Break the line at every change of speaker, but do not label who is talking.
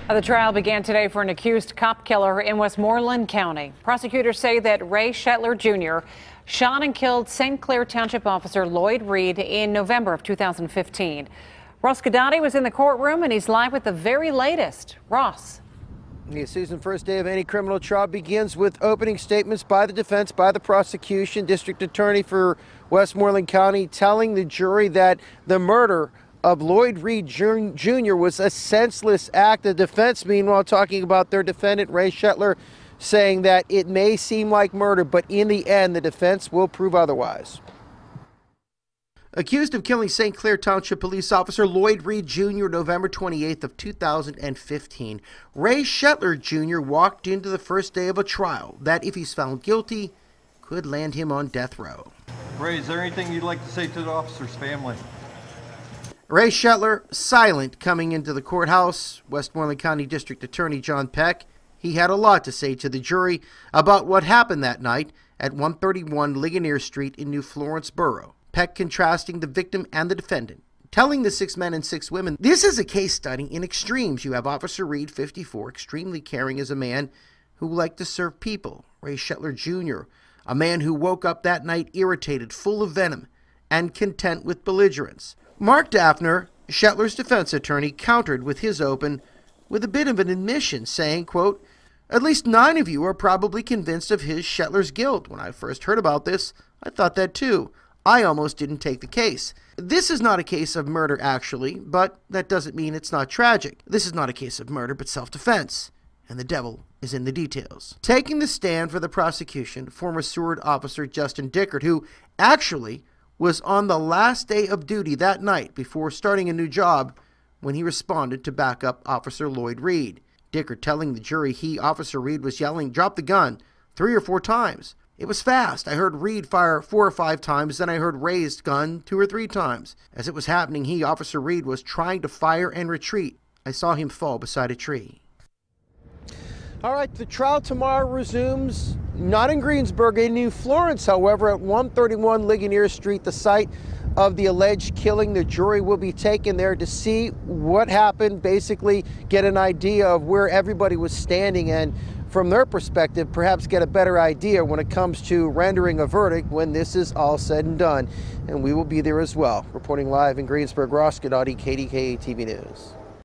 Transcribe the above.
The trial began today for an accused cop killer in Westmoreland County. Prosecutors say that Ray Shetler Jr. shot and killed Saint Clair Township officer Lloyd Reed in November of 2015. Ross Guidotti was in the courtroom, and he's live with the very latest. Ross.
Yeah, Susan, first day of any criminal trial begins with opening statements by the defense, by the prosecution. District Attorney for Westmoreland County telling the jury that the murder of Lloyd Reed Jr. was a senseless act. The defense, meanwhile, talking about their defendant, Ray Shetler, saying that it may seem like murder, but in the end, the defense will prove otherwise. Accused of killing Saint Clair Township police officer Lloyd Reed Jr. November 28th of 2015, Ray Shetler Jr. walked into the first day of a trial that, if he's found guilty, could land him on death row.
Ray, is there anything you'd like to say to the officer's family?
Ray Shetler, silent coming into the courthouse. Westmoreland County District Attorney John Peck, he had a lot to say to the jury about what happened that night at 131 Ligonier Street in New Florence Borough. Peck contrasting the victim and the defendant, telling the 6 men and 6 women, this is a case study in extremes. You have Officer Reed, 54, extremely caring as a man who liked to serve people. Ray Shetler Jr., a man who woke up that night irritated, full of venom, and content with belligerence. Mark Daffner, Shetler's defense attorney, countered with his open with a bit of an admission, saying, quote, at least 9 of you are probably convinced of his, Shetler's, guilt. When I first heard about this, I thought that too. I almost didn't take the case. This is not a case of murder, actually, but that doesn't mean it's not tragic. This is not a case of murder, but self-defense, and the devil is in the details. Taking the stand for the prosecution, former Seward officer Justin Dickert, who actually was on the last day of duty that night before starting a new job when he responded to back up Officer Lloyd Reed. Dickert telling the jury Officer Reed, was yelling, drop the gun, 3 or 4 times. It was fast. I heard Reed fire 4 or 5 times, then I heard Ray's gun 2 or 3 times. As it was happening, Officer Reed, was trying to fire and retreat. I saw him fall beside a tree. All right, the trial tomorrow resumes, not in Greensburg, in New Florence, however, at 131 Ligonier Street, the site of the alleged killing. The jury will be taken there to see what happened, basically get an idea of where everybody was standing, and from their perspective, perhaps get a better idea when it comes to rendering a verdict when this is all said and done. And we will be there as well. Reporting live in Greensburg, Ross Guidotti, KDKA-TV News.